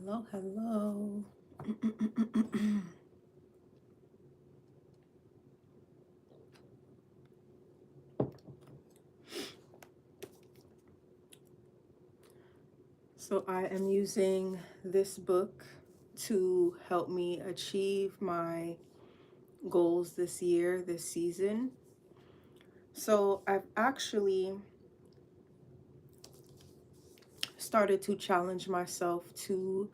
Hello, hello. So I am using this book to help me achieve my goals this year, this season. So I've actually started to challenge myself to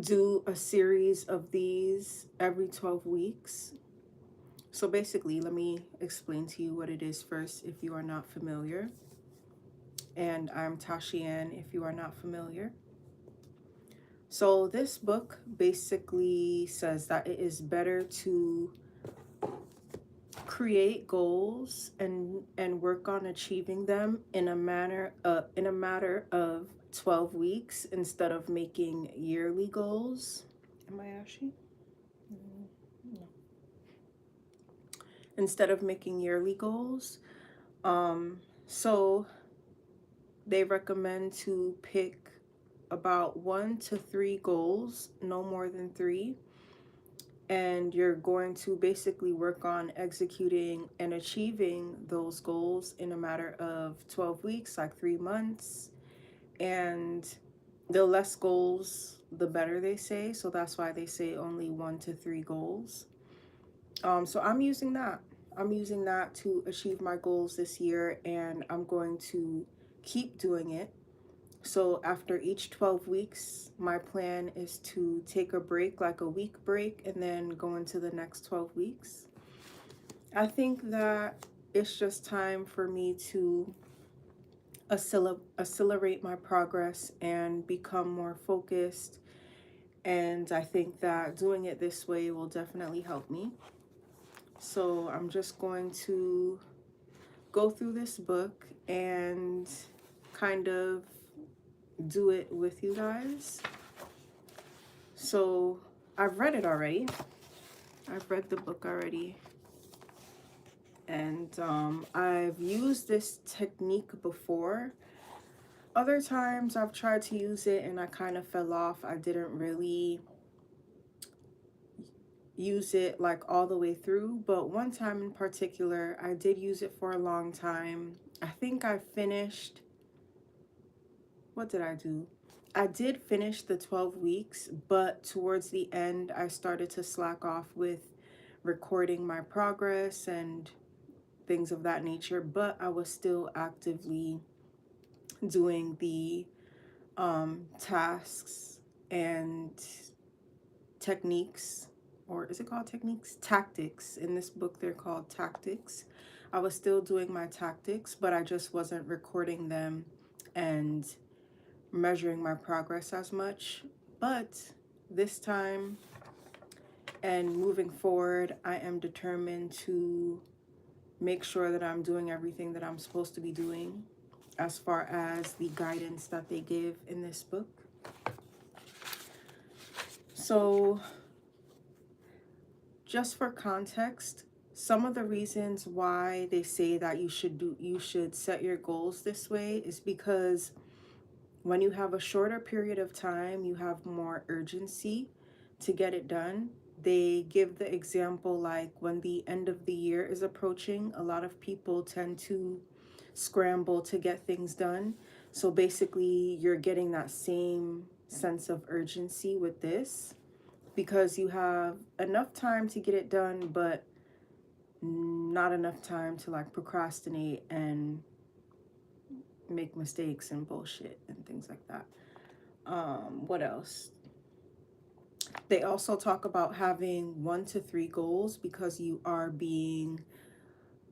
do a series of these every 12 weeks. So basically, let me explain to you what it is first if you are not familiar. And I'm Tashian if you are not familiar. So this book basically says that it is better to create goals and work on achieving them in a matter of 12 weeks instead of making yearly goals. Am I ashy? No. Instead of making yearly goals. So they recommend to pick about 1 to 3 goals, no more than 3, and you're going to basically work on executing and achieving those goals in a matter of 12 weeks, like 3 months. And the less goals, the better, they say. So that's why they say only 1 to 3 goals. So I'm using that. I'm using that to achieve my goals this year, and I'm going to keep doing it. So after each 12 weeks, my plan is to take a break, like a week break, and then go into the next 12 weeks. I think that it's just time for me to accelerate my progress and become more focused. And I think that doing it this way will definitely help me. So I'm just going to go through this book and kind of do it with you guys. So I've read it already. I've read the book already. And I've used this technique before. Other times I've tried to use it and I kind of fell off. I didn't really use it like all the way through. But one time in particular, I did use it for a long time. I think I finished, what did I do? I did finish the 12 weeks, but towards the end, I started to slack off with recording my progress and things of that nature, but I was still actively doing the tasks and techniques, or is it called techniques? Tactics. In this book, they're called tactics. I was still doing my tactics, but I just wasn't recording them and measuring my progress as much. But this time and moving forward, I am determined to make sure that I'm doing everything that I'm supposed to be doing as far as the guidance that they give in this book. So, just for context, some of the reasons why they say that you should set your goals this way is because when you have a shorter period of time, you have more urgency to get it done. They give the example like when the end of the year is approaching, a lot of people tend to scramble to get things done. So basically, you're getting that same sense of urgency with this because you have enough time to get it done, but not enough time to like procrastinate and make mistakes and bullshit and things like that. What else? They also talk about having 1 to 3 goals because you are being,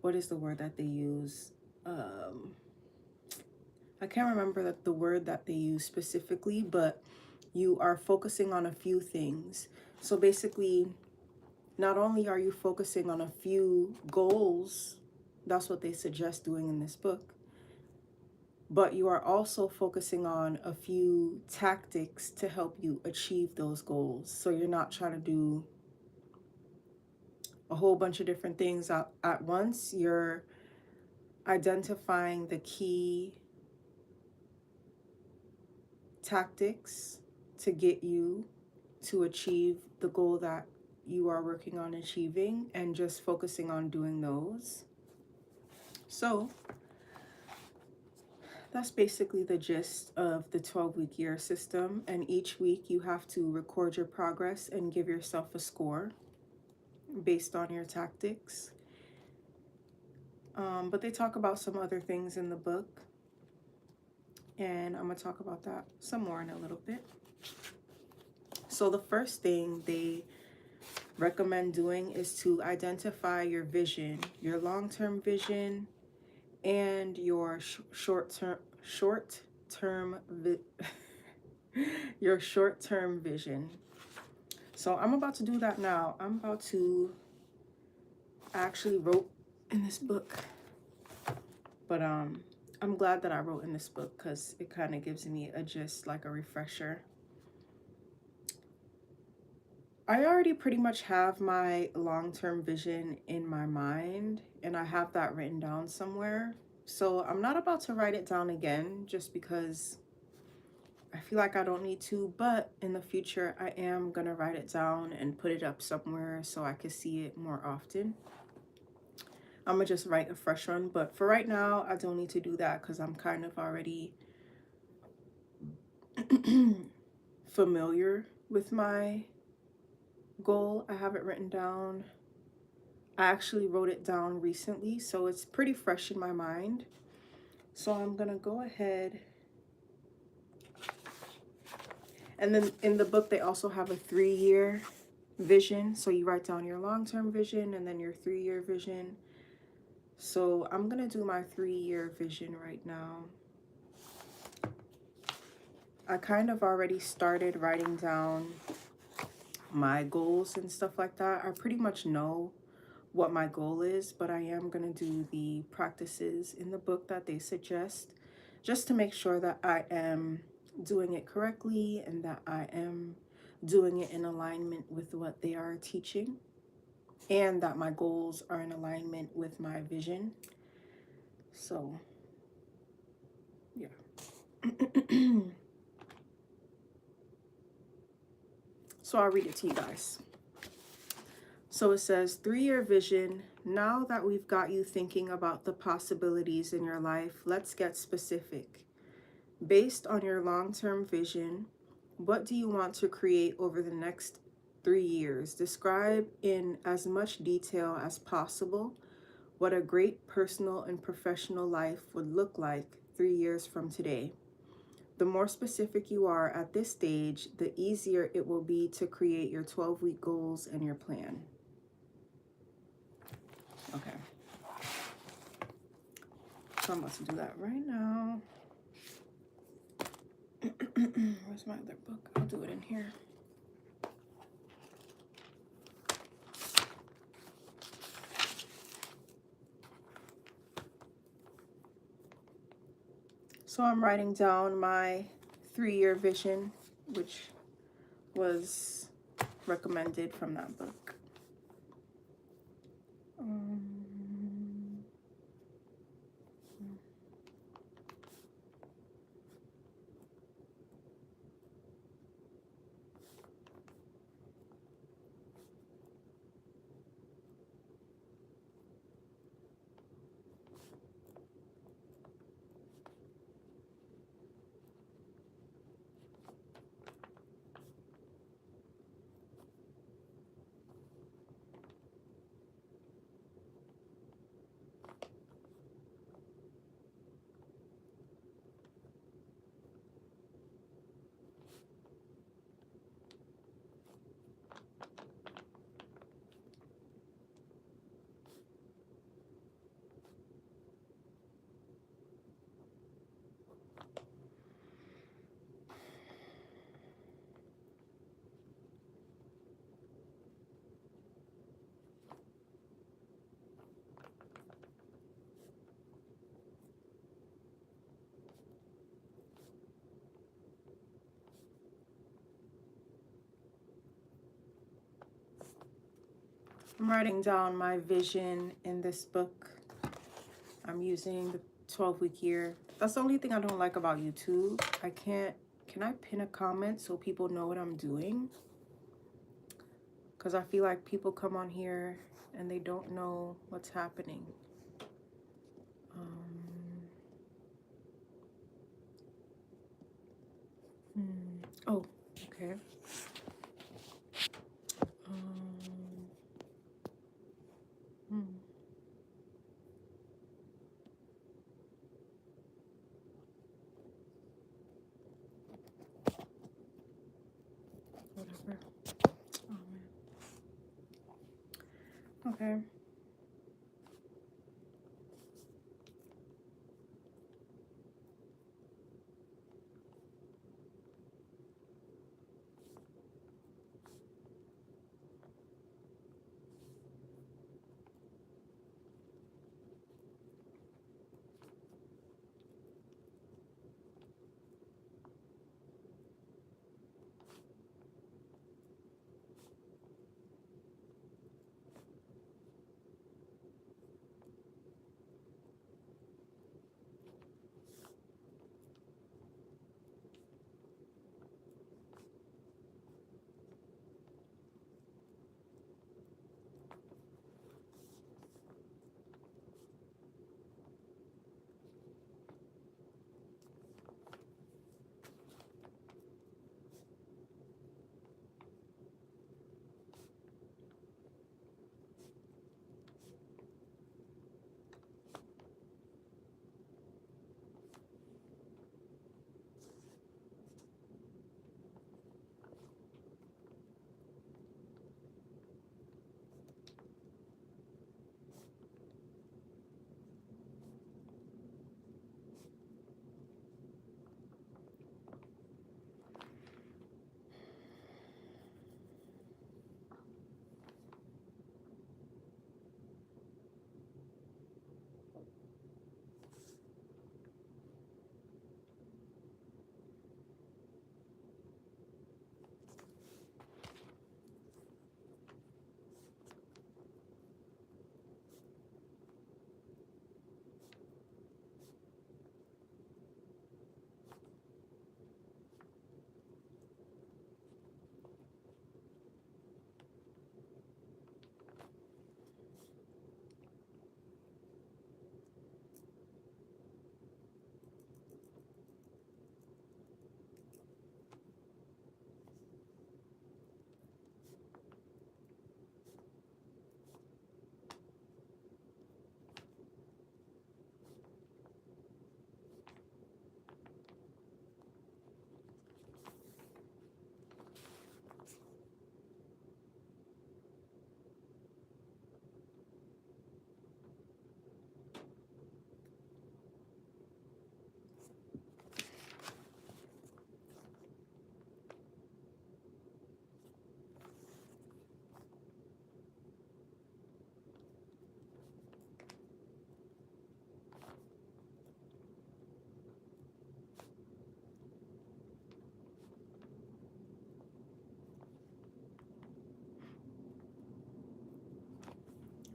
what is the word that they use? I can't remember the word that they use specifically, but you are focusing on a few things. So basically, not only are you focusing on a few goals, that's what they suggest doing in this book, but you are also focusing on a few tactics to help you achieve those goals. So you're not trying to do a whole bunch of different things at once. You're identifying the key tactics to get you to achieve the goal that you are working on achieving, and just focusing on doing those. So that's basically the gist of the 12-week year system. And each week you have to record your progress and give yourself a score based on your tactics. But they talk about some other things in the book, and I'm going to talk about that some more in a little bit. So the first thing they recommend doing is to identify your vision, your long-term vision, and your short-term your short-term vision. So I'm about to do that now. I actually wrote in this book, but I'm glad that I wrote in this book because it kind of gives me a gist, like a refresher. I already pretty much have my long-term vision in my mind, and I have that written down somewhere. So I'm not about to write it down again just because I feel like I don't need to, but in the future I am gonna write it down and put it up somewhere so I can see it more often. I'm gonna just write a fresh one, but for right now I don't need to do that because I'm kind of already familiar with my goal. I have it written down. I actually wrote it down recently, so it's pretty fresh in my mind. So I'm gonna go ahead. And then in the book, they also have a 3-year vision. So you write down your long-term vision and then your 3-year vision. So I'm gonna do my 3-year vision right now. I kind of already started writing down my goals and stuff like that. I pretty much know what my goal is, but I am going to do the practices in the book that they suggest just to make sure that I am doing it correctly and that I am doing it in alignment with what they are teaching, and that my goals are in alignment with my vision. So yeah. So I'll read it to you guys. So it says, 3-year vision. Now that we've got you thinking about the possibilities in your life, let's get specific. Based on your long-term vision, what do you want to create over the next 3 years? Describe in as much detail as possible what a great personal and professional life would look like 3 years from today. The more specific you are at this stage, the easier it will be to create your 12-week goals and your plan. Okay. So I'm about to do that right now. Where's my other book? I'll do it in here. So I'm writing down my 3-year vision, which was recommended from that book. I'm writing down my vision in this book. I'm using the 12-week year. That's the only thing I don't like about YouTube. I can't can I pin a comment so people know what I'm doing? Because I feel like people come on here and they don't know what's happening. Oh, okay. Hmm. Whatever. Oh, man. Okay.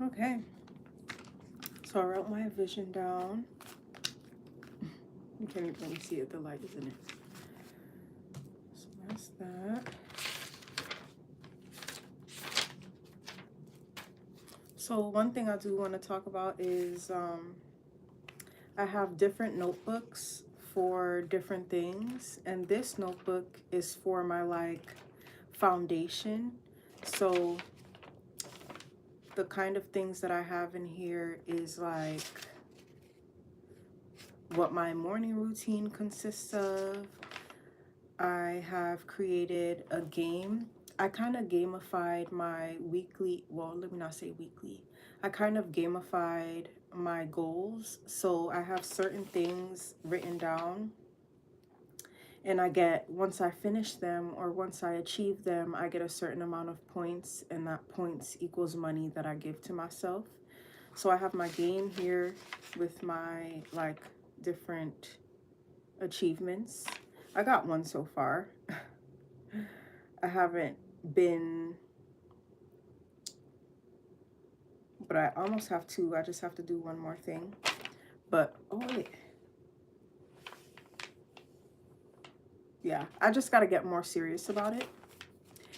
Okay. So I wrote my vision down. You can't even really see it. The light is in it. So that's that. So one thing I do want to talk about is I have different notebooks for different things, and this notebook is for my like foundation. So the kind of things that I have in here is like what my morning routine consists of. I have created a game. I kind of gamified my weekly, well, let me not say weekly. I kind of gamified my goals. So I have certain things written down, and I get, once I finish them or once I achieve them, I get a certain amount of points, and that points equals money that I give to myself. So I have my game here with my like different achievements. I got one so far. I haven't been, but I almost have two. I just have to do one more thing. But oh wait. Yeah, I just got to get more serious about it.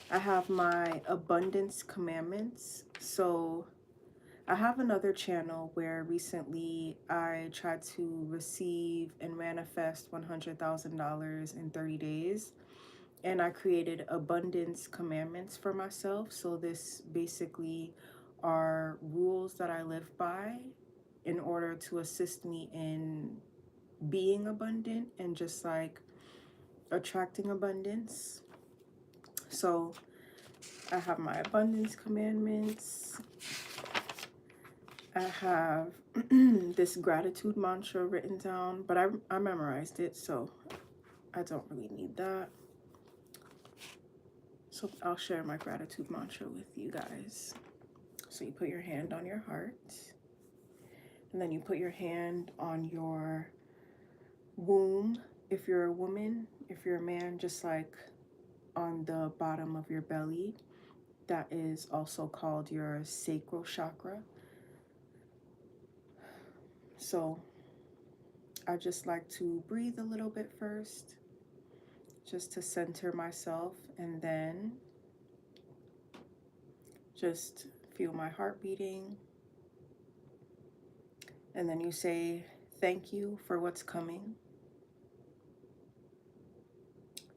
I have my abundance commandments. So I have another channel where recently I tried to receive and manifest $100,000 in 30 days. And I created abundance commandments for myself. So this basically are rules that I live by in order to assist me in being abundant and just like attracting abundance. So I have my abundance commandments. I have this gratitude mantra written down, but I memorized it, so I don't really need that. So I'll share my gratitude mantra with you guys. So you put your hand on your heart, and then you put your hand on your womb if you're a woman. If you're a man, just like on the bottom of your belly. That is also called your sacral chakra. So I just like to breathe a little bit first, just to center myself, and then just feel my heart beating. And then you say, thank you for what's coming.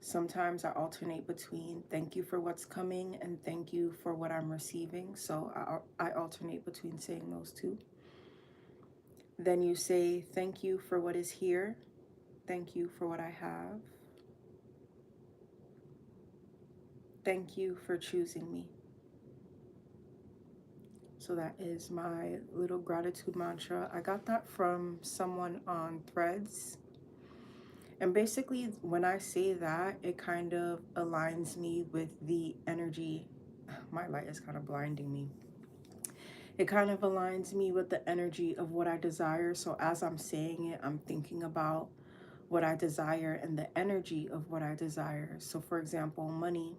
Sometimes I alternate between thank you for what's coming and thank you for what I'm receiving. So I alternate between saying those two. Then you say thank you for what is here. Thank you for what I have. Thank you for choosing me. So that is my little gratitude mantra. I got that from someone on Threads. And basically, when I say that, it kind of aligns me with the energy. My light is kind of blinding me. It kind of aligns me with the energy of what I desire. So as I'm saying it, I'm thinking about what I desire and the energy of what I desire. So for example, money,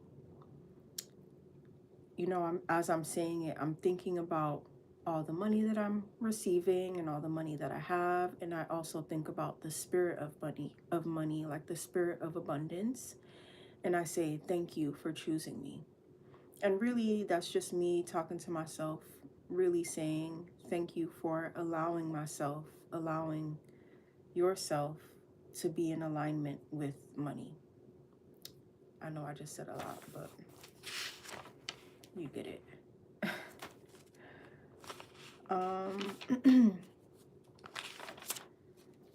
as I'm saying it, I'm thinking about all the money that I'm receiving and all the money that I have. And I also think about the spirit of money, like the spirit of abundance. And I say, thank you for choosing me. And really, that's just me talking to myself, really saying thank you for allowing yourself to be in alignment with money. I know I just said a lot, but you get it.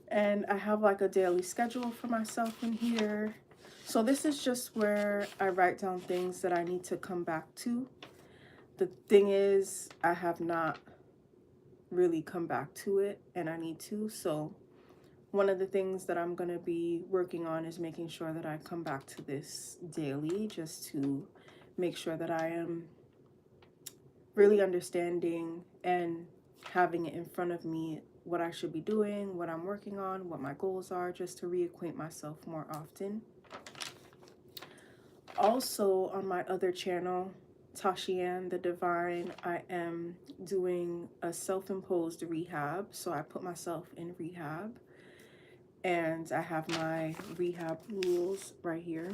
And I have like a daily schedule for myself in here. So this is just where I write down things that I need to come back to. The thing is, I have not really come back to it, and I need to. So one of the things that I'm going to be working on is making sure that I come back to this daily, just to make sure that I am really understanding and having it in front of me what I should be doing, what I'm working on, what my goals are, just to reacquaint myself more often. Also, on my other channel, Tashian the Divine, I am doing a self-imposed rehab. So I put myself in rehab, and I have my rehab rules right here.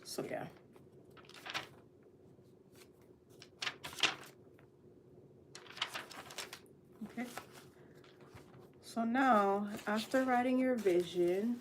So yeah. Okay. So now, after writing your vision,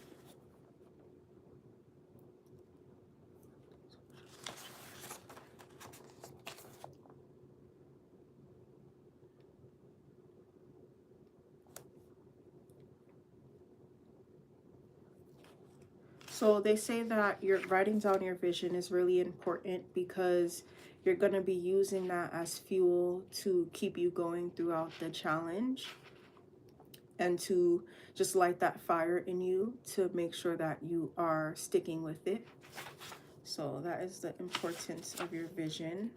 so they say that you're writing down your vision is really important because you're going to be using that as fuel to keep you going throughout the challenge and to just light that fire in you to make sure that you are sticking with it. So that is the importance of your vision.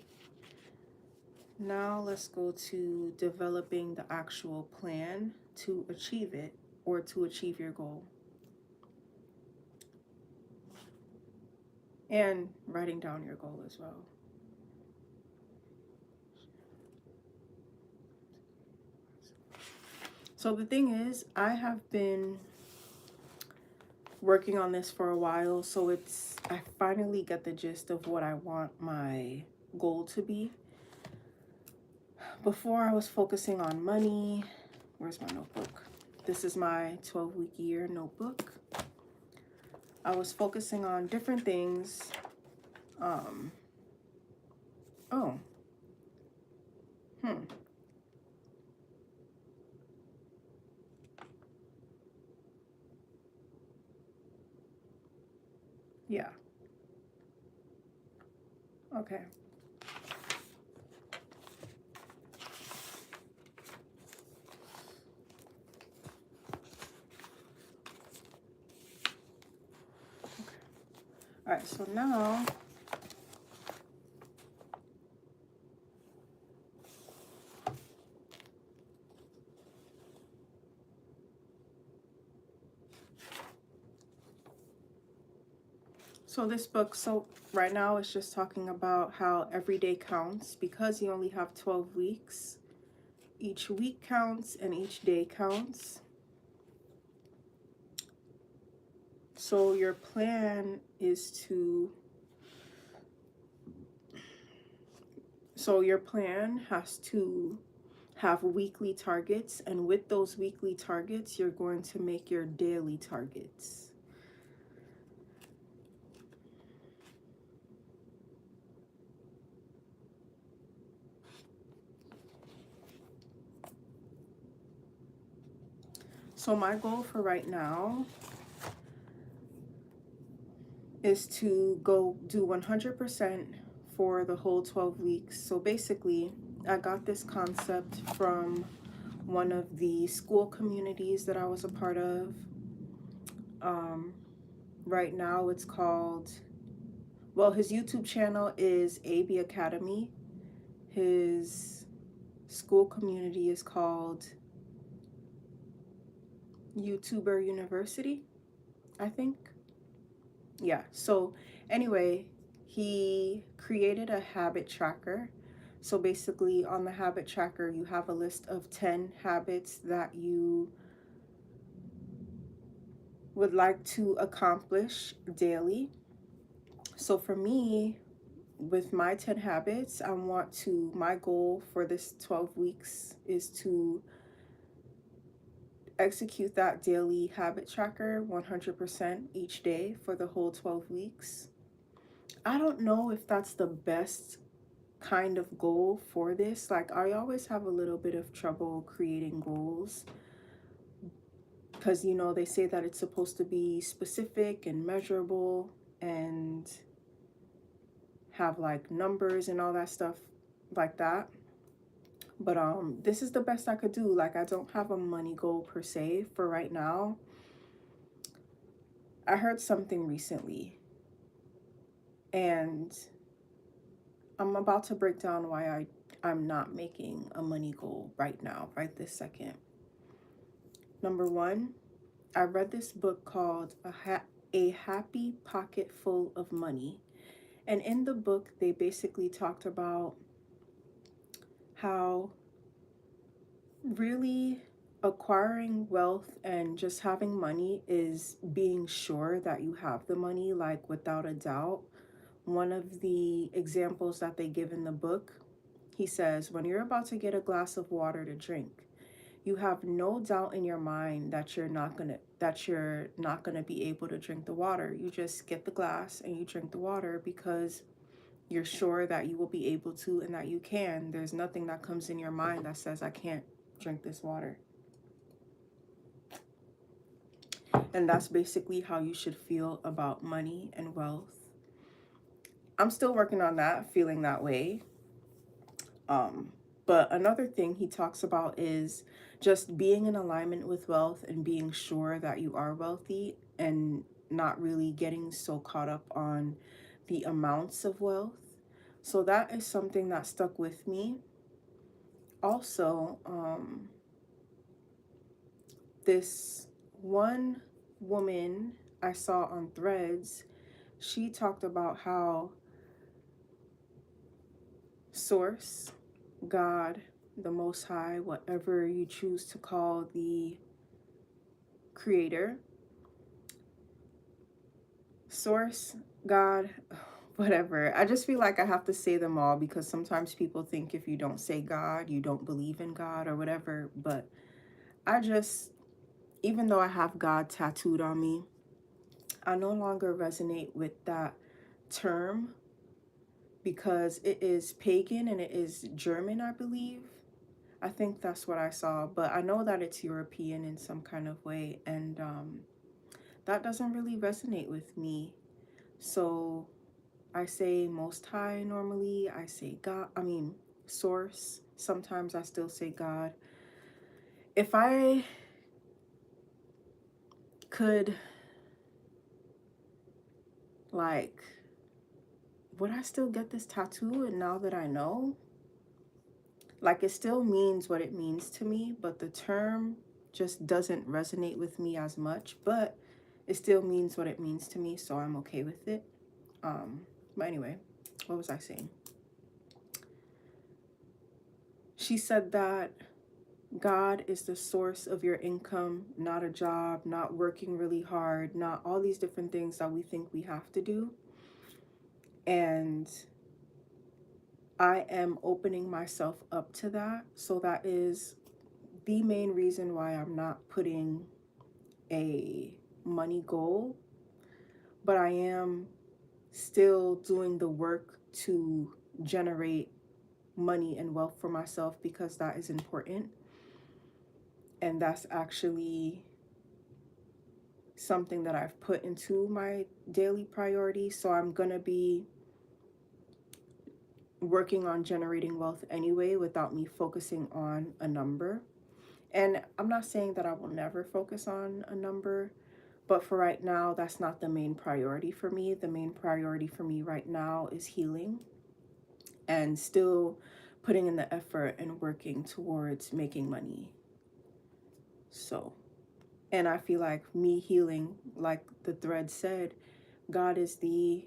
Now let's go to developing the actual plan to achieve it, or to achieve your goal. And writing down your goal as well. So the thing is, I have been working on this for a while, so I finally get the gist of what I want my goal to be. Before I was focusing on money. Where's my notebook? This is my 12-week year notebook. I was focusing on different things. Oh, hmm. Yeah, okay. All right, so now, so this book, so right now it's just talking about how every day counts because you only have 12 weeks. Each week counts and each day counts. So your plan is to, so your plan has to have weekly targets, and with those weekly targets, you're going to make your daily targets. So my goal for right now is to go do 100% for the whole 12 weeks. So basically, I got this concept from one of the school communities that I was a part of. Right now it's called, well, his YouTube channel is AB Academy. His school community is called YouTuber University, I think. Yeah, so anyway, he created a habit tracker. So basically, on the habit tracker, you have a list of 10 habits that you would like to accomplish daily. So for me, with my 10 habits, my goal for this 12 weeks is to execute that daily habit tracker 100% each day for the whole 12 weeks. I don't know if that's the best kind of goal for this. Like, I always have a little bit of trouble creating goals because, you know, they say that it's supposed to be specific and measurable and have like numbers and all that stuff like that. But this is the best I could do. Like, I don't have a money goal per se for right now. I heard something recently, and I'm about to break down why I'm not making a money goal right now, right this second. Number one, I read this book called A Happy Pocket Full of Money. And in the book, they basically talked about how really acquiring wealth and just having money is being sure that you have the money, like without a doubt. One of the examples that they give in the book, he says, when you're about to get a glass of water to drink, you have no doubt in your mind that you're not gonna be able to drink the water. You just get the glass and you drink the water because you're sure that you will be able to and that you can. There's nothing that comes in your mind that says I can't drink this water. And that's basically how you should feel about money and wealth. I'm still working on that, feeling that way. But another thing he talks about is just being in alignment with wealth and being sure that you are wealthy and not really getting so caught up on the amounts of wealth. So that is something that stuck with me. Also, this one woman I saw on Threads, she talked about how Source, God, the Most High, whatever you choose to call the Creator, Source, God, whatever. I just feel like I have to say them all because sometimes people think if you don't say God, you don't believe in God or whatever. But I just, even though I have God tattooed on me, I no longer resonate with that term because it is pagan and it is German, I believe. I think that's what I saw, but I know that it's European in some kind of way, and that doesn't really resonate with me. So I say Most High normally. I say God, I mean, Source. Sometimes I still say God. If I could, like, would I still get this tattoo? And now that I know, like, it still means what it means to me, but the term just doesn't resonate with me as much, but it still means what it means to me, so I'm okay with it. But anyway, what was I saying? She said that God is the source of your income, not a job, not working really hard, not all these different things that we think we have to do. And I am opening myself up to that. So that is the main reason why I'm not putting a money goal, but I am still doing the work to generate money and wealth for myself because that is important. And that's actually something that I've put into my daily priority. So I'm going to be working on generating wealth anyway without me focusing on a number. And I'm not saying that I will never focus on a number, but for right now, that's not the main priority for me. The main priority for me right now is healing and still putting in the effort and working towards making money. So, and I feel like me healing, like the thread said, God is the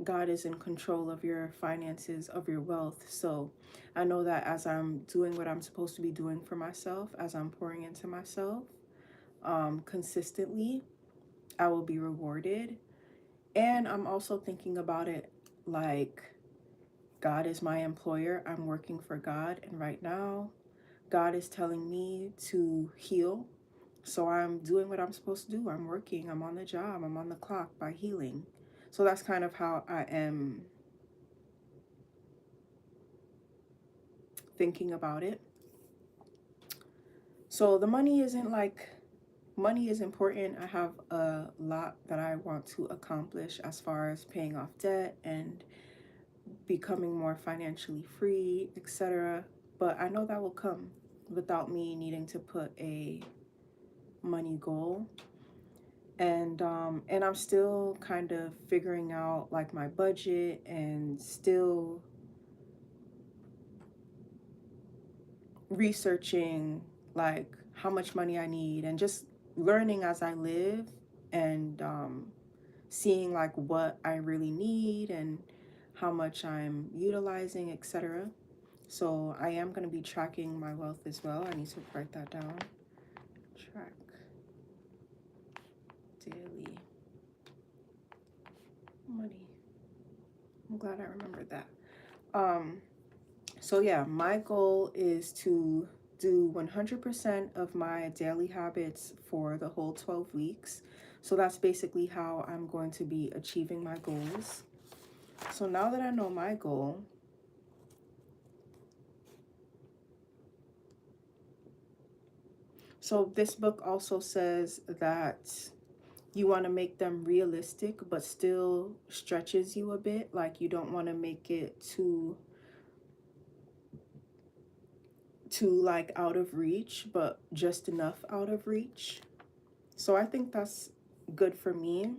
God is in control of your finances, of your wealth. So I know that as I'm doing what I'm supposed to be doing for myself, as I'm pouring into myself consistently, I will be rewarded. And I'm also thinking about it like God is my employer. I'm working for God. And right now, God is telling me to heal. So I'm doing what I'm supposed to do. I'm working. I'm on the job. I'm on the clock by healing. So that's kind of how I am thinking about it. So the money isn't like, money is important. I have a lot that I want to accomplish as far as paying off debt and becoming more financially free, etc. But I know that will come without me needing to put a money goal. And I'm still kind of figuring out like my budget and still researching like how much money I need and just learning as I live and seeing like what I really need and how much I'm utilizing, etc. So I am going to be tracking my wealth as well. I need to write that down. Track daily money. I'm glad I remembered that. So yeah, my goal is to do 100% of my daily habits for the whole 12 weeks. So that's basically how I'm going to be achieving my goals. So now that I know my goal, so this book also says that you want to make them realistic, but still stretches you a bit. Like you don't want to make it too like out of reach, but just enough out of reach. So I think that's good for me.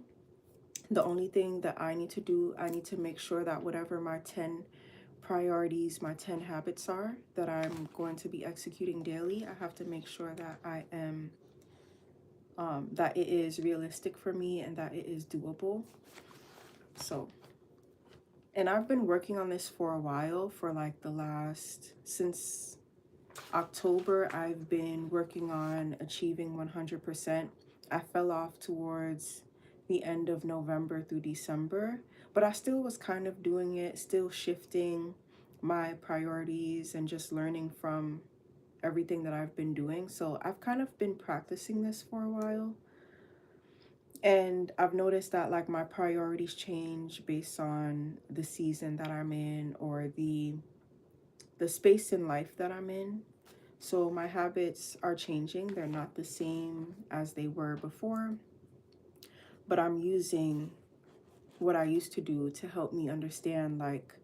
The only thing that I need to do, I need to make sure that whatever my 10 priorities, my 10 habits are that I'm going to be executing daily, I have to make sure that I am, that it is realistic for me and that it is doable. So, and I've been working on this for a while, for like the last, since October, I've been working on achieving 100%. I fell off towards the end of November through December, but I still was kind of doing it, still shifting my priorities and just learning from everything that I've been doing. So I've kind of been practicing this for a while. And I've noticed that like my priorities change based on the season that I'm in or the space in life that I'm in. So my habits are changing. They're not the same as they were before, but I'm using what I used to do to help me understand like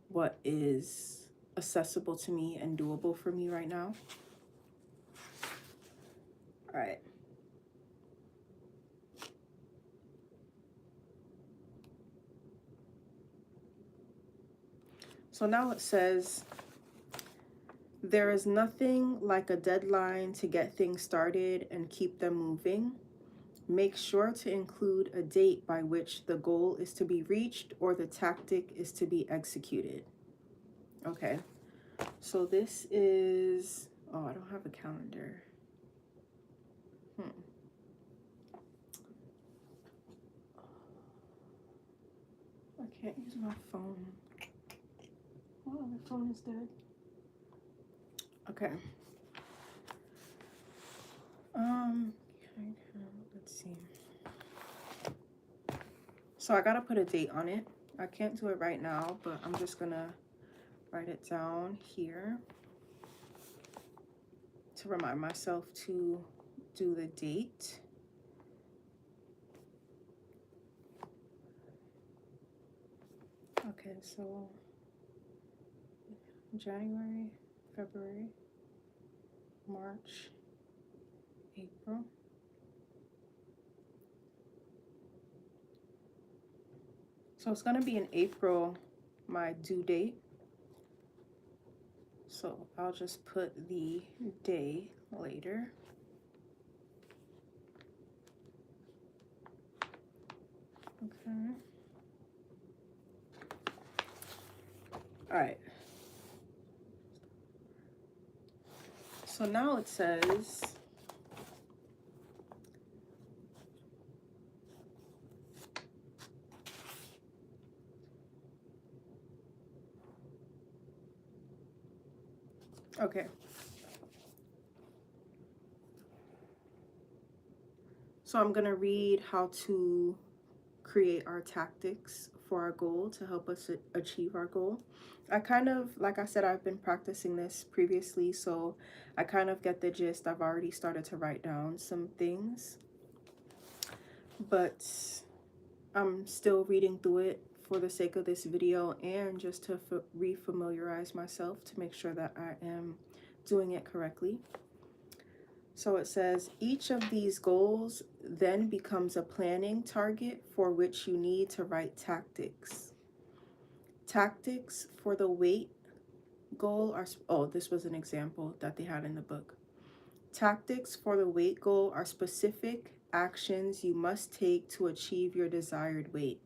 what is accessible to me and doable for me right now. All right. So now it says, there is nothing like a deadline to get things started and keep them moving. Make sure to include a date by which the goal is to be reached or the tactic is to be executed. Okay, so this is, oh, I don't have a calendar. I can't use my phone. Oh, the phone is dead. Okay. Let's see. So I gotta put a date on it. I can't do it right now, but I'm just gonna write it down here to remind myself to do the date. Okay, so January, February, March, April. So it's gonna be in April, my due date. So I'll just put the day later. Okay. All right. So now it says, okay. So I'm gonna read how to create our tactics for our goal to help us achieve our goal. I kind of, like I said, I've been practicing this previously, so I kind of get the gist. I've already started to write down some things, but I'm still reading through it for the sake of this video and just to refamiliarize myself to make sure that I am doing it correctly. So it says, each of these goals then becomes a planning target for which you need to write tactics. Tactics for the weight goal are, oh, this was an example that they had in the book. Tactics for the weight goal are specific actions you must take to achieve your desired weight.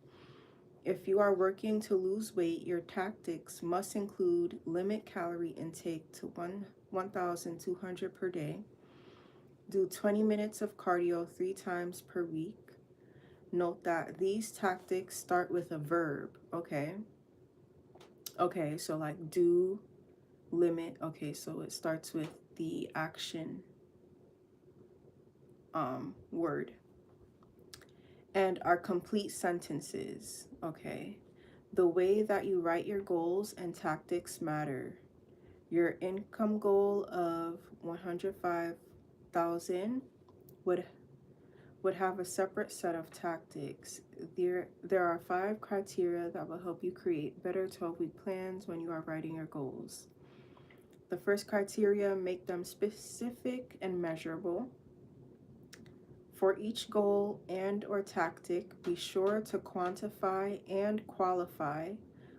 If you are working to lose weight, your tactics must include limit calorie intake to 1,200 per day. Do 20 minutes of cardio 3 times per week. Note that these tactics start with a verb, okay? Okay, so like do, limit, okay, so it starts with the action word. And are complete sentences, okay? The way that you write your goals and tactics matter. Your income goal of 105,000 would have a separate set of tactics. There are 5 criteria that will help you create better 12-week plans when you are writing your goals. The first criteria, make them specific and measurable. For each goal and or tactic, be sure to quantify and qualify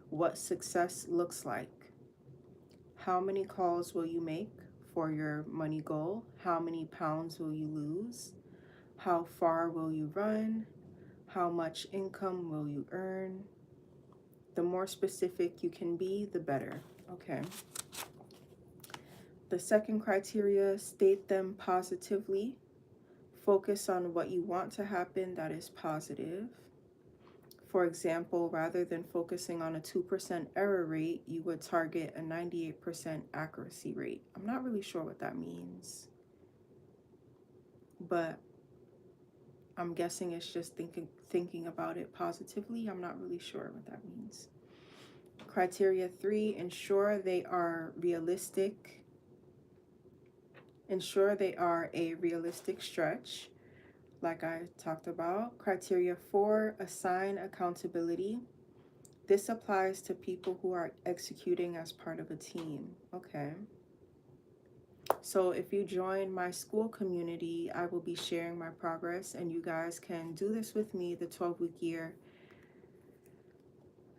what success looks like. How many calls will you make for your money goal? How many pounds will you lose? How far will you run? How much income will you earn? The more specific you can be, the better. Okay. The second criteria, state them positively. Focus on what you want to happen that is positive. For example, rather than focusing on a 2% error rate, you would target a 98% accuracy rate. I'm not really sure what that means, but I'm guessing it's just thinking about it positively. I'm not really sure what that means. Criteria 3, ensure they are realistic. Ensure they are a realistic stretch, like I talked about. Criteria 4, assign accountability. This applies to people who are executing as part of a team. Okay. So if you join my school community, I will be sharing my progress, and you guys can do this with me the 12-week year.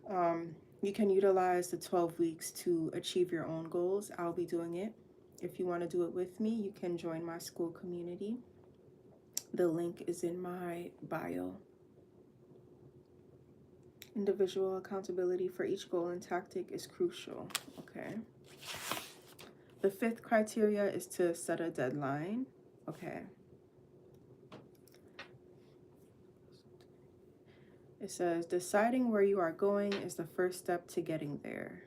You can utilize the 12 weeks to achieve your own goals. I'll be doing it. If you want to do it with me, you can join my school community. The link is in my bio. Individual accountability for each goal and tactic is crucial. Okay. The 5th criteria is to set a deadline. Okay. It says, deciding where you are going is the first step to getting there.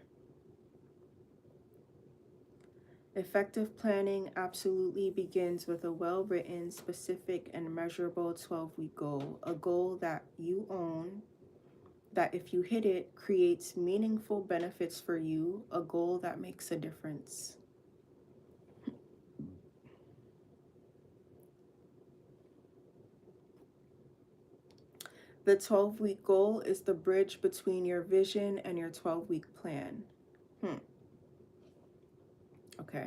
Effective planning absolutely begins with a well-written, specific, and measurable 12-week goal. A goal that you own, that if you hit it, creates meaningful benefits for you. A goal that makes a difference. The 12-week goal is the bridge between your vision and your 12-week plan. Okay.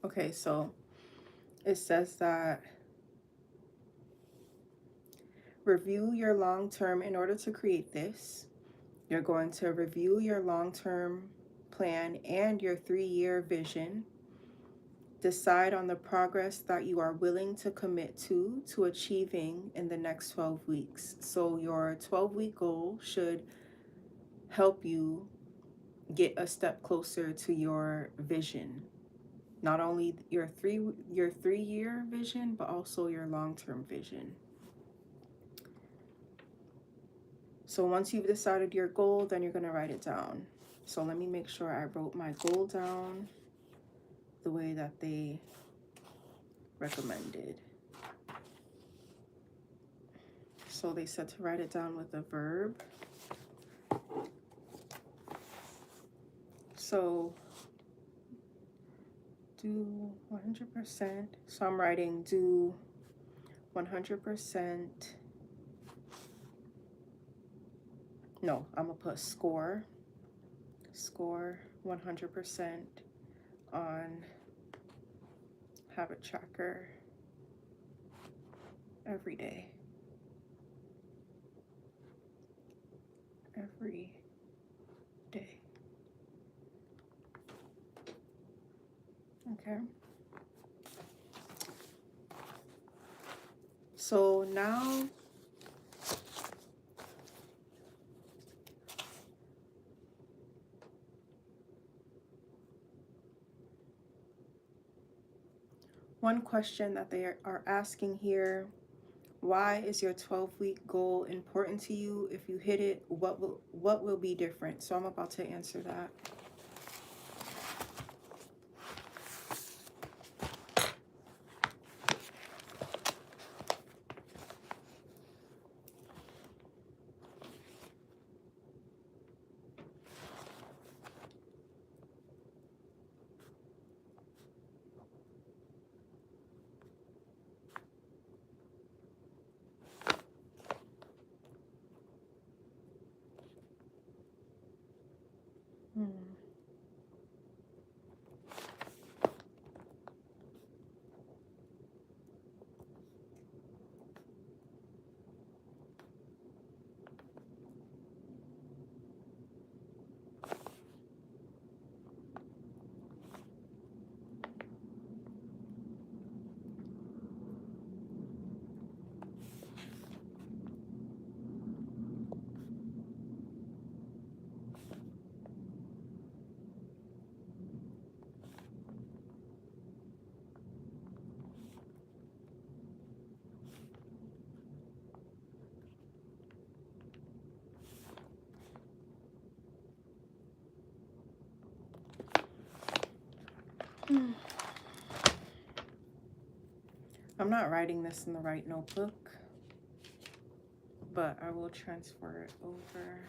Okay, so it says that review your long-term, in order to create this, you're going to review your long-term plan and your 3-year vision. Decide on the progress that you are willing to commit to achieving in the next 12 weeks. So your 12-week goal should help you get a step closer to your vision. Not only your 3-year vision, but also your long-term vision. So once you've decided your goal, then you're going to write it down. So let me make sure I wrote my goal down the way that they recommended. So they said to write it down with a verb. So do 100%. So I'm writing do 100%. No, I'm going to put score 100% on habit tracker every day. Every day. Okay. So now one question that they are asking here, why is your 12-week goal important to you? If you hit it, what will be different? So I'm about to answer that. I'm not writing this in the right notebook, but I will transfer it over.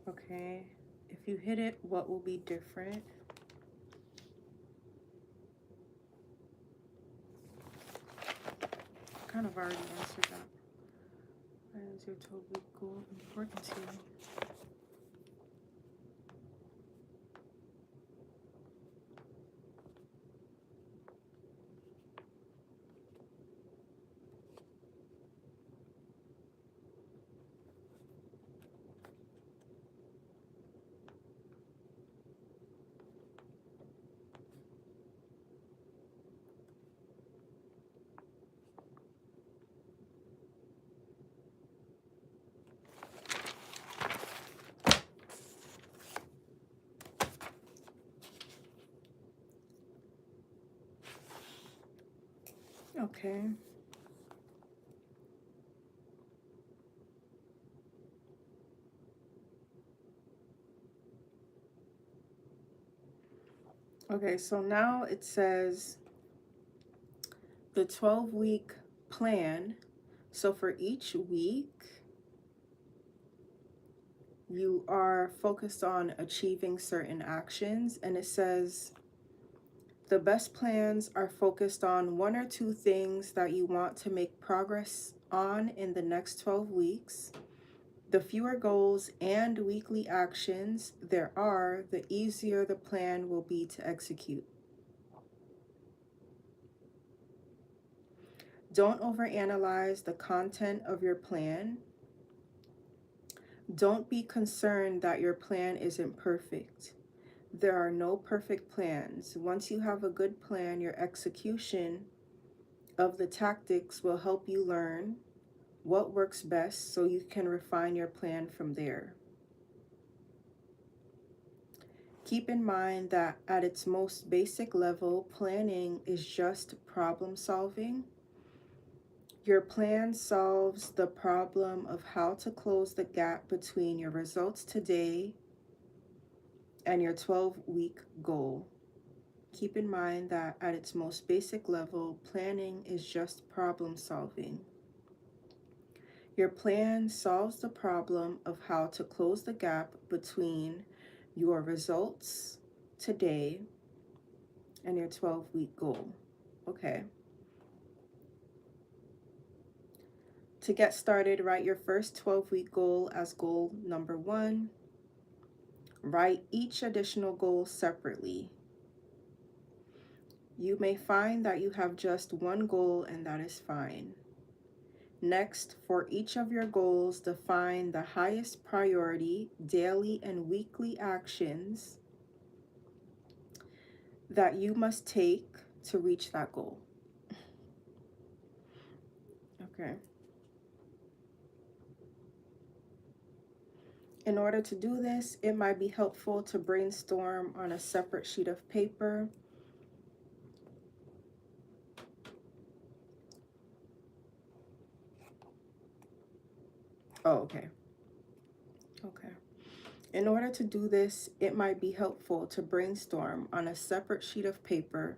Okay, if you hit it, what will be different? Kind of already answered that. Why is your 12-week goal important to you? Okay. Okay, so now it says the 12-week plan. So for each week, you are focused on achieving certain actions, and it says the best plans are focused on 1 or 2 things that you want to make progress on in the next 12 weeks. The fewer goals and weekly actions there are, the easier the plan will be to execute. Don't overanalyze the content of your plan. Don't be concerned that your plan isn't perfect. There are no perfect plans. Once you have a good plan, your execution of the tactics will help you learn what works best so you can refine your plan from there. Keep in mind that at its most basic level, planning is just problem solving. Your plan solves the problem of how to close the gap between your results today and your 12-week goal. Keep in mind that at its most basic level, planning is just problem solving. Your plan solves the problem of how to close the gap between your results today and your 12-week goal. Okay. To get started, write your first 12-week goal as goal number 1. Write each additional goal separately. You may find that you have just one goal, and that is fine. Next, for each of your goals, define the highest priority daily and weekly actions that you must take to reach that goal. Okay. In order to do this, it might be helpful to brainstorm on a separate sheet of paper. Oh, okay. Okay. In order to do this, it might be helpful to brainstorm on a separate sheet of paper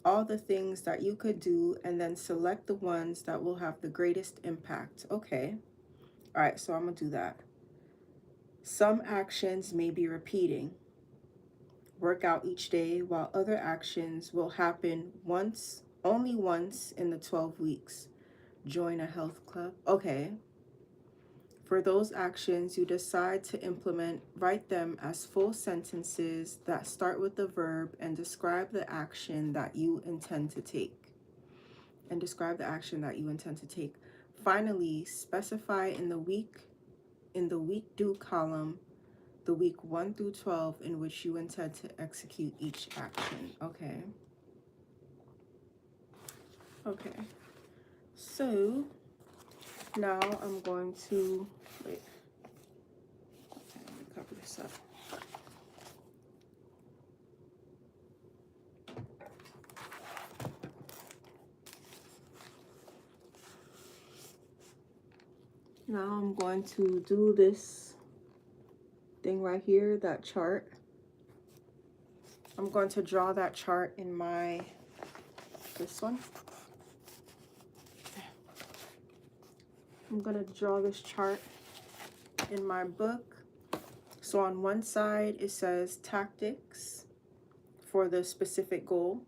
all the things that you could do and then select the ones that will have the greatest impact. Okay. All right, so I'm going to do that. Some actions may be repeating. Work out each day, while other actions will happen only once in the 12 weeks. Join a health club. Okay. For those actions you decide to implement, write them as full sentences that start with the verb and describe the action that you intend to take. Finally, specify in the week due column the week 1 through 12 in which you intend to execute each action. Okay. Okay. So now I'm going to wait. Okay, let me cover this up. Now I'm going to do this thing right here, that chart. I'm going to draw that chart in this one. I'm going to draw this chart in my book. So on one side, it says tactics for the specific goal.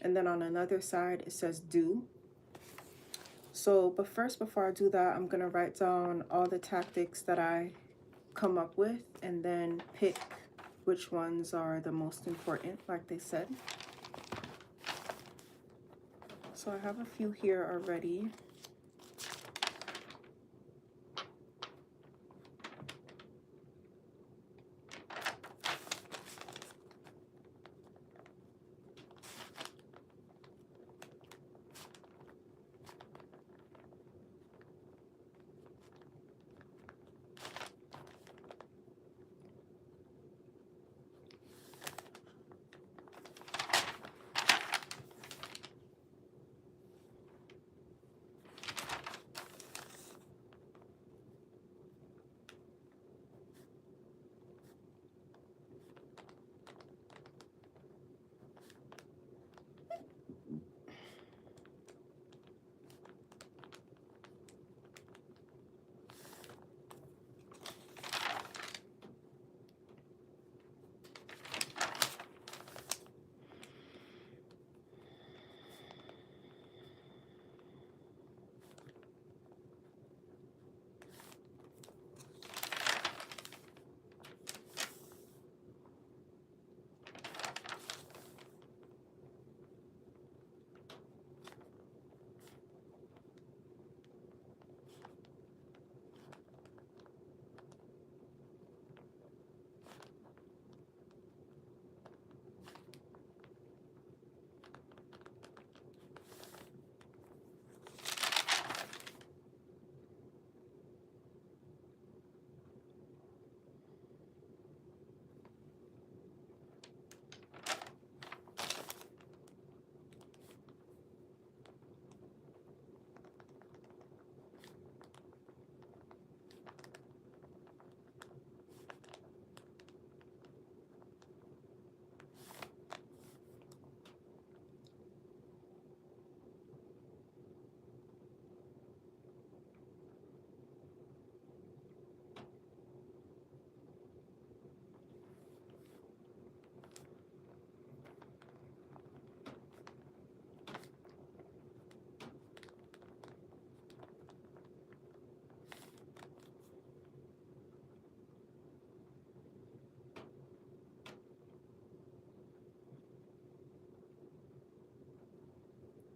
And then on another side, it says do. So, but first, before I do that, I'm going to write down all the tactics that I come up with and then pick which ones are the most important, like they said. So I have a few here already.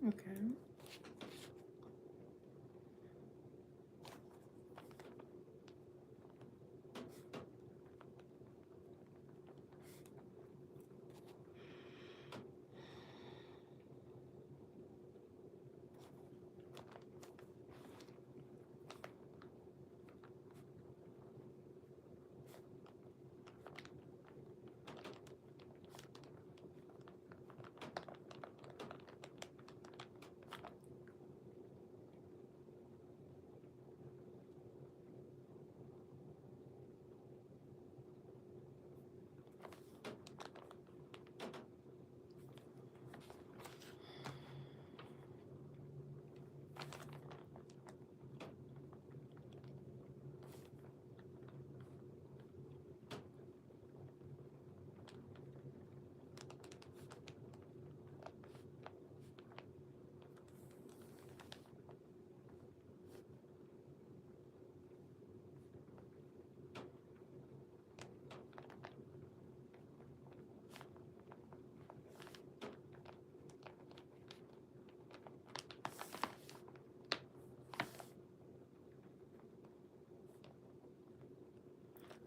Okay.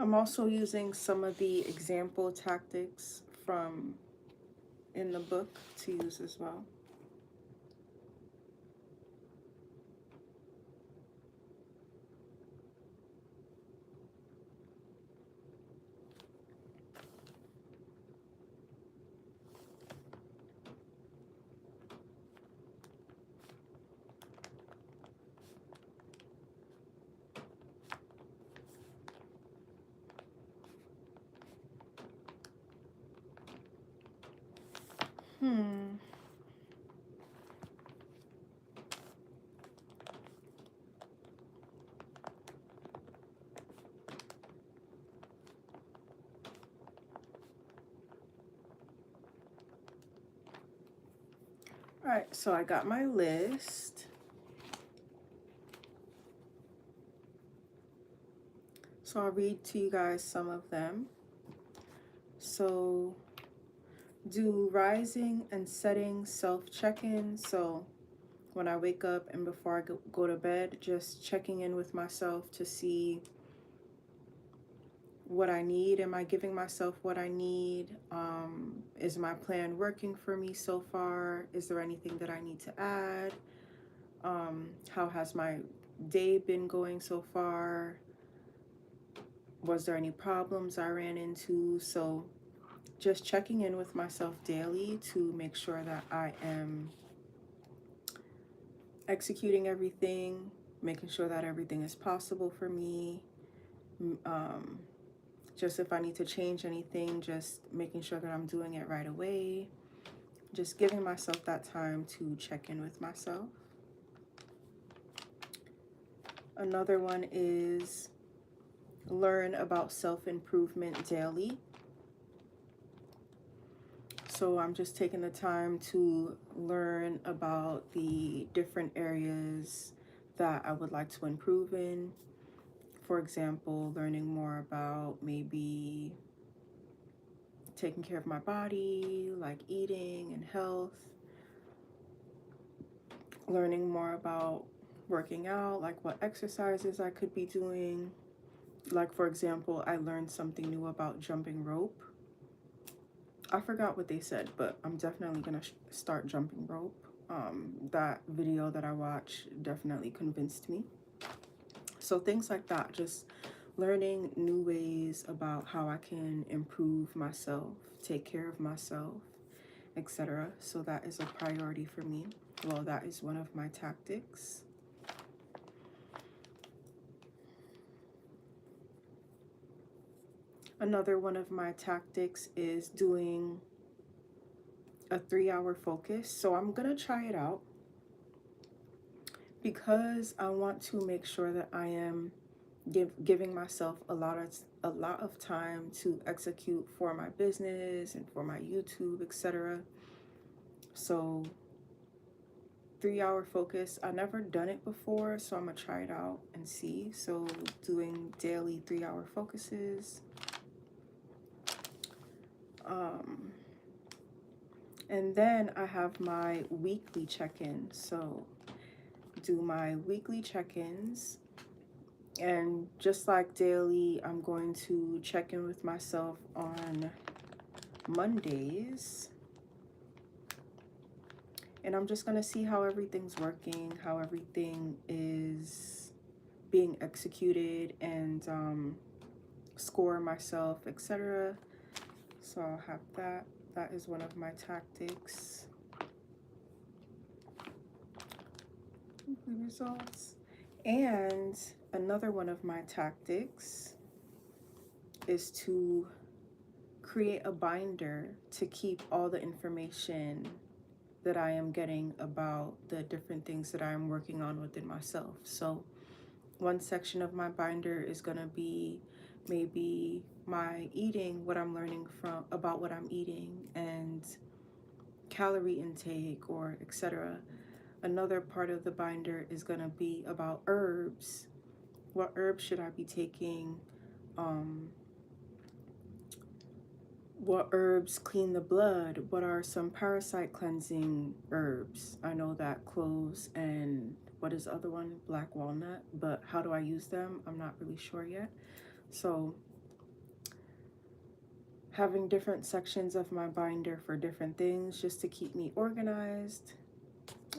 I'm also using some of the example tactics from in the book to use as well. Hmm. All right, so I got my list. So I'll read to you guys some of them. So do rising and setting self-check-in. So when I wake up and before I go to bed, just checking in with myself to see what I need. Am I giving myself what I need? Is my plan working for me so far? Is there anything that I need to add? How has my day been going so far? Was there any problems I ran into? So just checking in with myself daily to make sure that I am executing everything, making sure that everything is possible for me. Just if I need to change anything, just making sure that I'm doing it right away. Just giving myself that time to check in with myself. Another one is learn about self-improvement daily. So I'm just taking the time to learn about the different areas that I would like to improve in. For example, learning more about maybe taking care of my body, like eating and health. Learning more about working out, like what exercises I could be doing. Like, for example, I learned something new about jumping rope. I forgot what they said, but I'm definitely gonna start jumping rope. That video that I watched definitely convinced me. So things like that, just learning new ways about how I can improve myself, take care of myself, etc. So that is a priority for me. Well, that is one of my tactics. Another one of my tactics is doing a 3-hour focus. So I'm gonna try it out because I want to make sure that I am giving myself a lot of time to execute for my business and for my YouTube, etc. So 3-hour focus, I never done it before, so I'm gonna try it out and see. So doing daily 3-hour focuses. And then I have my weekly check-in. So do my weekly check-ins, and just like daily, I'm going to check in with myself on Mondays, and I'm just going to see how everything's working, how everything is being executed, and score myself, etc. So I'll have that. That is one of my tactics. Weekly results. And another one of my tactics is to create a binder to keep all the information that I am getting about the different things that I'm working on within myself. So one section of my binder is going to be maybe my eating, what I'm learning from about what I'm eating and calorie intake or etc. Another part of the binder is going to be about herbs. What herbs should I be taking? What herbs clean the blood? What are some parasite cleansing herbs? I know that cloves and what is the other one? Black walnut. But how do I use them? I'm not really sure yet. So having different sections of my binder for different things just to keep me organized.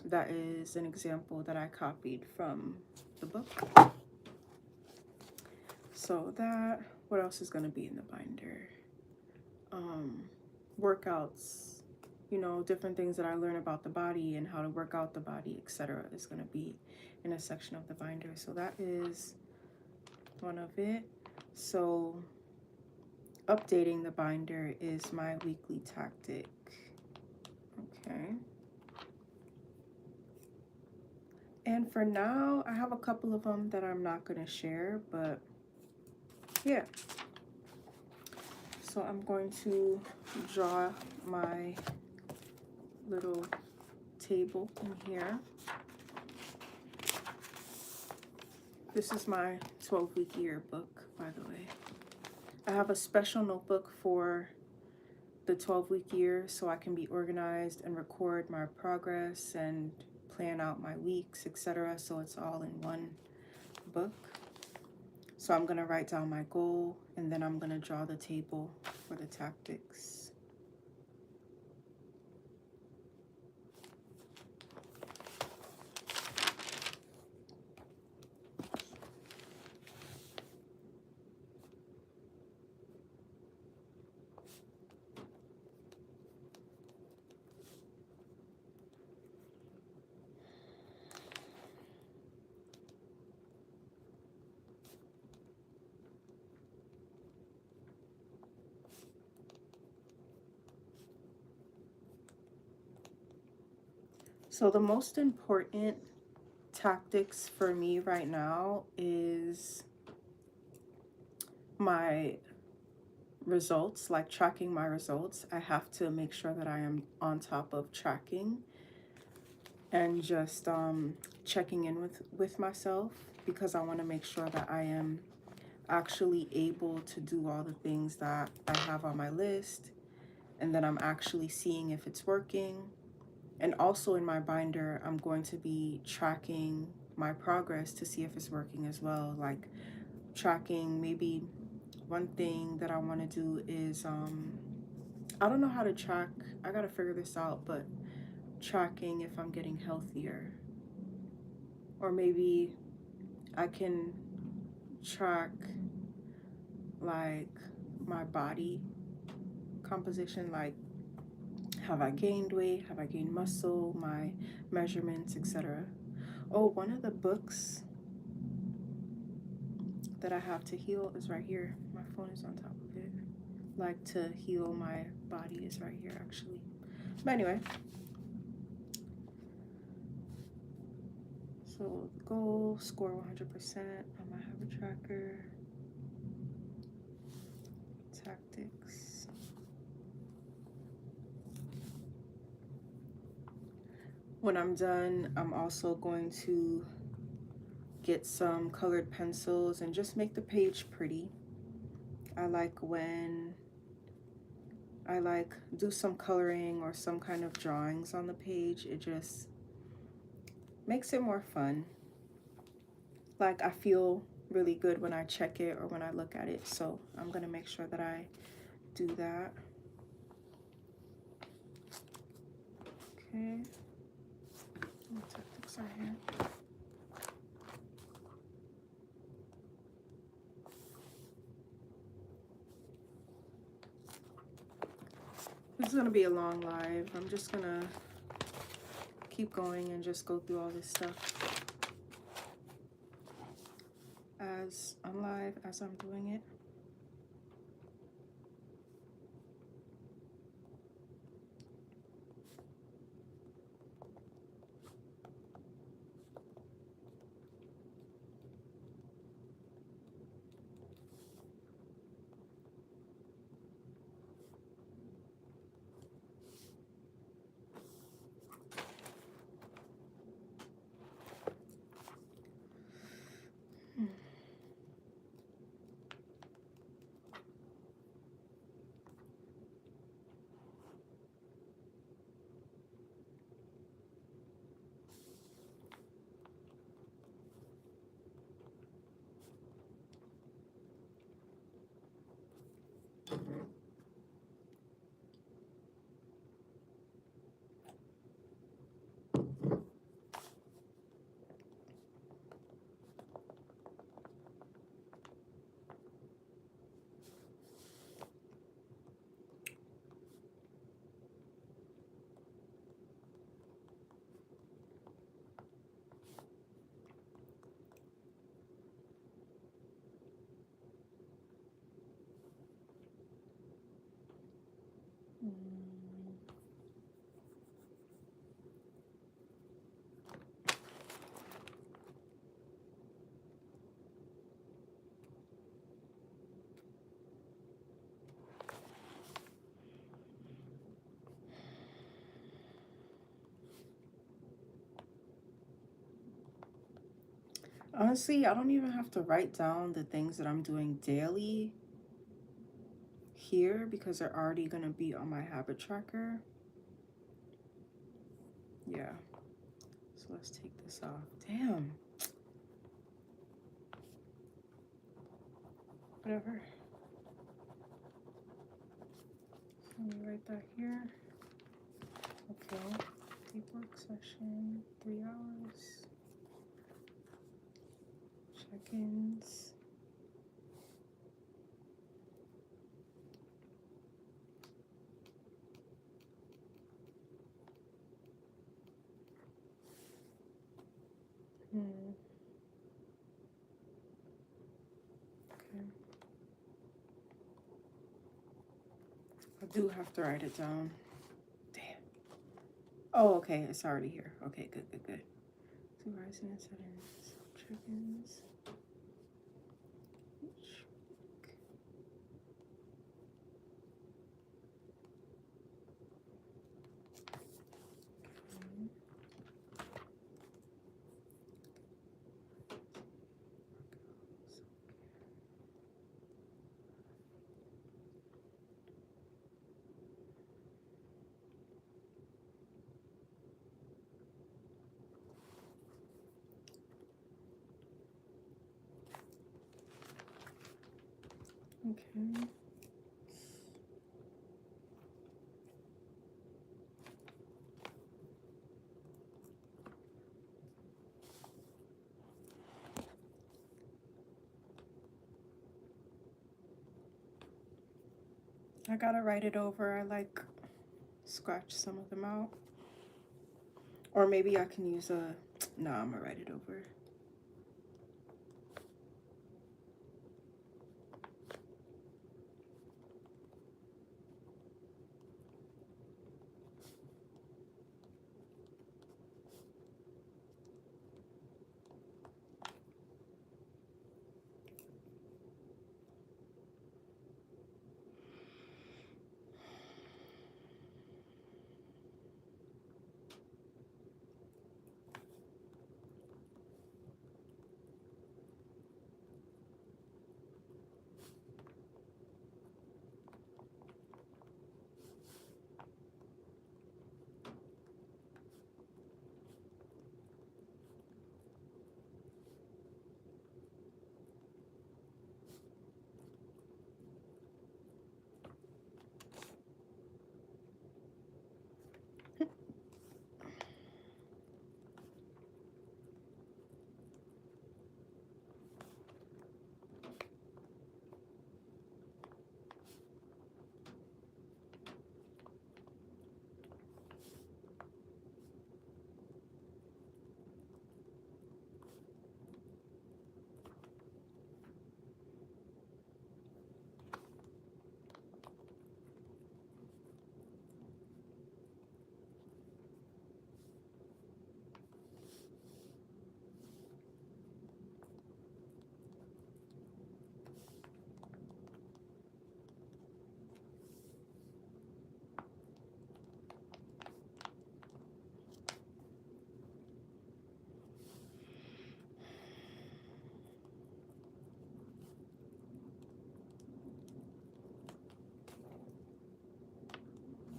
That is an example that I copied from the book. So that, what else is going to be in the binder? Workouts, you know, different things that I learn about the body and how to work out the body, etc. is going to be in a section of the binder. So that is one of it. So updating the binder is my weekly tactic. Okay. And for now, I have a couple of them that I'm not going to share, but yeah. So I'm going to draw my little table in here. This is my 12-week yearbook, by the way. I have a special notebook for the 12-week year so I can be organized and record my progress and plan out my weeks, etc. So it's all in one book. So I'm going to write down my goal and then I'm going to draw the table for the tactics. So the most important tactics for me right now is my results, like tracking my results. I have to make sure that I am on top of tracking and just checking in with myself, because I want to make sure that I am actually able to do all the things that I have on my list, and then I'm actually seeing if it's working. And also in my binder, I'm going to be tracking my progress to see if it's working as well. Like tracking, maybe one thing that I want to do is, I don't know how to track, I gotta figure this out, but tracking if I'm getting healthier. Or maybe I can track like my body composition, like have I gained weight, have I gained muscle, my measurements, etc. Oh, one of the books that I have to heal is right here. My phone is on top of it. Like to heal my body is right here actually. But anyway, so goal, score 100%. I might have a tracker. Tactics. When I'm done, I'm also going to get some colored pencils and just make the page pretty. I like when I do some coloring or some kind of drawings on the page. It just makes it more fun. Like I feel really good when I check it or when I look at it. So I'm gonna make sure that I do that. Okay. What tactics are here? This is gonna be a long live. I'm just gonna keep going and just go through all this stuff as I'm live, as I'm doing it. Honestly, I don't even have to write down the things that I'm doing daily here because they're already going to be on my habit tracker. Yeah. So let's take this off. Damn. Whatever. Let me write that here. Okay. Deep work session, 3 hours. Check-ins. Okay. I do have to write it down. Damn. Oh, okay. It's already here. Okay, good, good, good. Supervising and settings. Check-ins. Okay. I gotta write it over. I like scratch some of them out. Or maybe I can use a, no, I'm gonna write it over.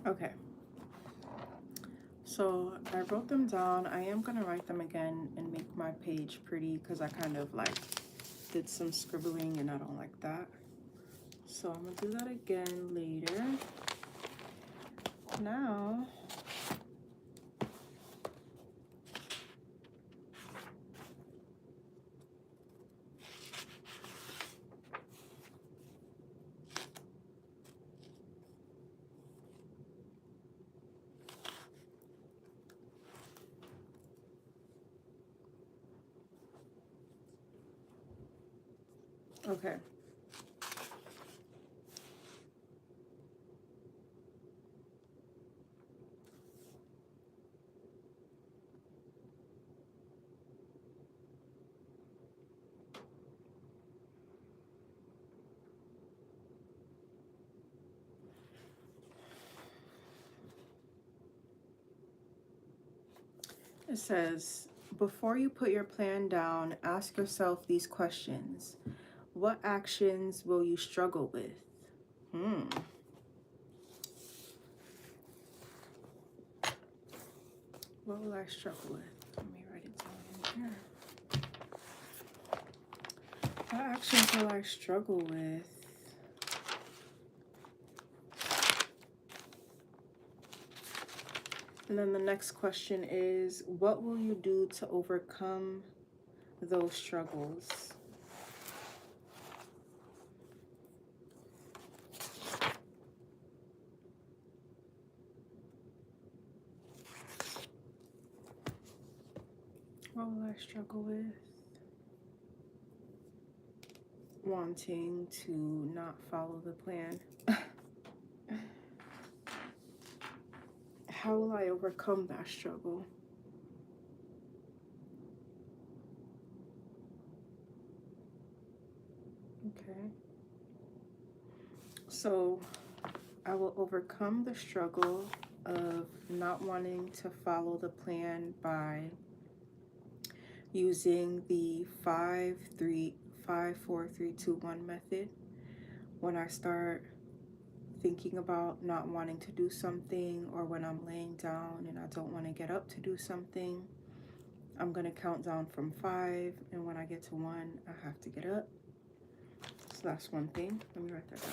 Okay. So I wrote them down. I am gonna write them again and make my page pretty because I kind of like did some scribbling and I don't like that. So I'm gonna do that again later. Now, okay. It says Before you put your plan down, ask yourself these questions. What actions will you struggle with? What will I struggle with? Let me write it down in here. What actions will I struggle with? And then the next question is, what will you do to overcome those struggles? What will I struggle with? Wanting to not follow the plan. How will I overcome that struggle? Okay. So I will overcome the struggle of not wanting to follow the plan by using the 5, 4, 3, 2, 1 method. When I start thinking about not wanting to do something, or when I'm laying down and I don't want to get up to do something, I'm going to count down from 5, and when I get to 1, I have to get up. So that's one thing. Let me write that down.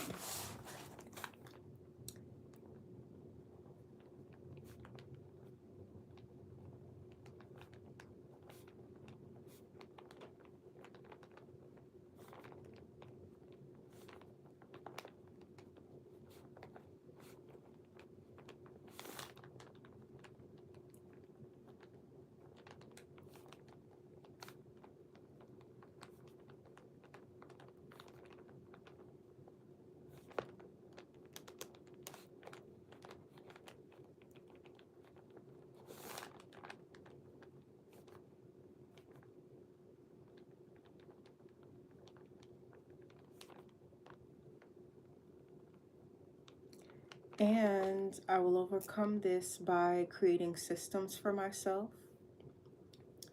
And I will overcome this by creating systems for myself.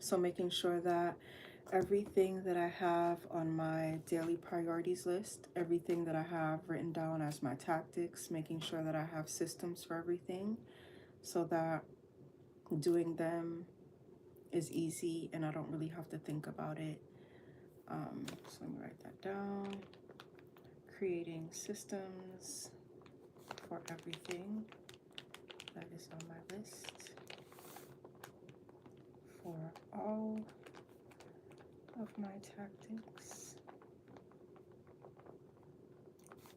So making sure that everything that I have on my daily priorities list, everything that I have written down as my tactics, making sure that I have systems for everything so that doing them is easy and I don't really have to think about it. So let me write that down. Creating systems for everything that is on my list for all of my tactics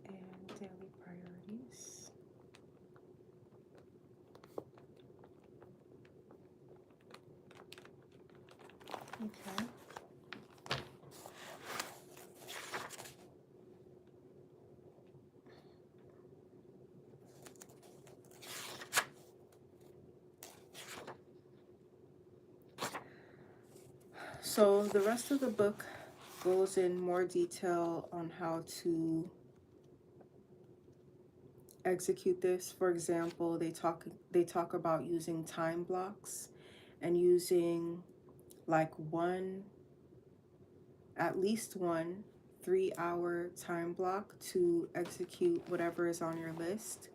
and daily priorities. Okay. So the rest of the book goes in more detail on how to execute this. For example, they talk about using time blocks and using like at least one 3-hour time block to execute whatever is on your list.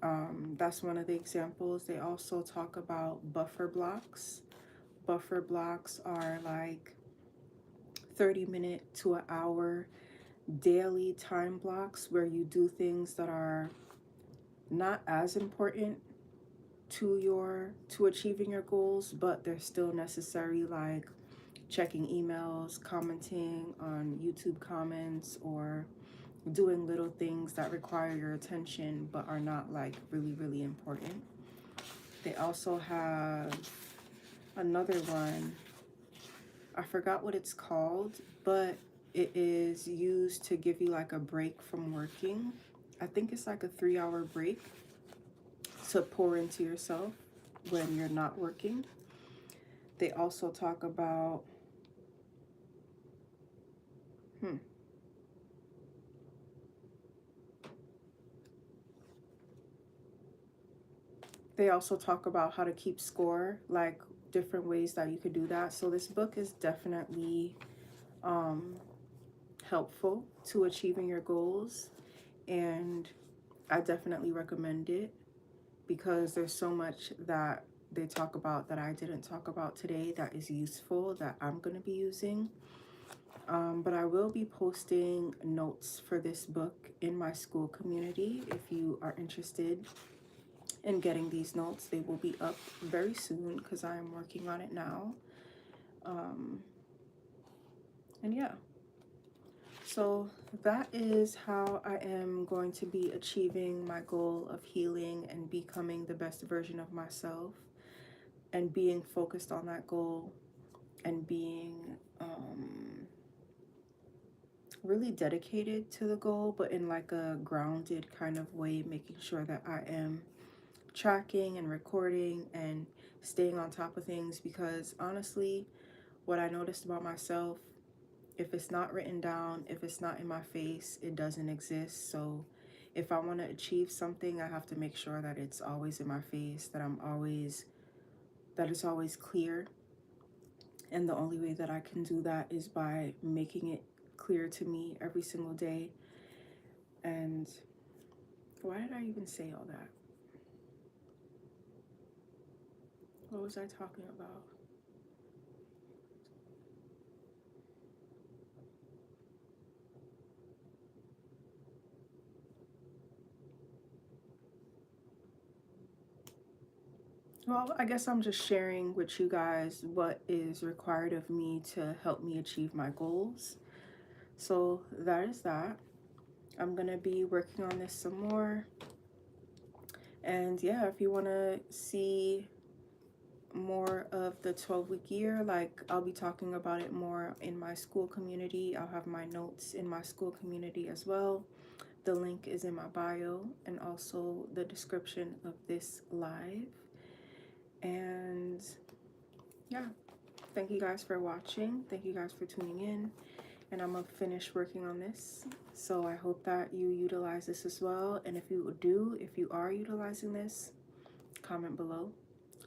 That's one of the examples. They also talk about buffer blocks. Buffer blocks are like 30-minute to an hour daily time blocks where you do things that are not as important to achieving your goals, but they're still necessary, like checking emails, commenting on YouTube comments, or doing little things that require your attention but are not like really important. They also have another one, I forgot what it's called, but it is used to give you like a break from working. I think it's like a 3-hour break to pour into yourself when you're not working. They also talk about they also talk about how to keep score, like different ways that you could do that. So this book is definitely helpful to achieving your goals, and I definitely recommend it because there's so much that they talk about that I didn't talk about today that is useful that I'm going to be using. But I will be posting notes for this book in my school community. If you are interested in getting these notes, they will be up very soon because I am working on it now. And yeah, so that is how I am going to be achieving my goal of healing and becoming the best version of myself, and being focused on that goal, and being really dedicated to the goal, but in like a grounded kind of way, making sure that I am tracking and recording and staying on top of things. Because honestly, what I noticed about myself, if it's not written down, if it's not in my face, it doesn't exist. So if I want to achieve something, I have to make sure that it's always in my face, that it's always clear. And the only way that I can do that is by making it clear to me every single day. And why did I even say all that? What was I talking about? Well, I guess I'm just sharing with you guys what is required of me to help me achieve my goals. So that is that. I'm going to be working on this some more. And yeah, if you want to see more of the 12-week year, like I'll be talking about it more in my school community. I'll have my notes in my school community as well. The link is in my bio and also the description of this live. And yeah, thank you guys for watching. Thank you guys for tuning in. And I'm gonna finish working on this. So I hope that you utilize this as well. And if you are utilizing this, comment below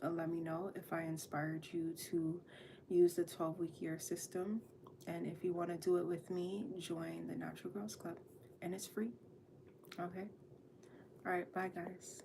and let me know if I inspired you to use the 12-week year system. And if you want to do it with me, join the Natural Girls Club. And it's free. Okay? All right, bye guys.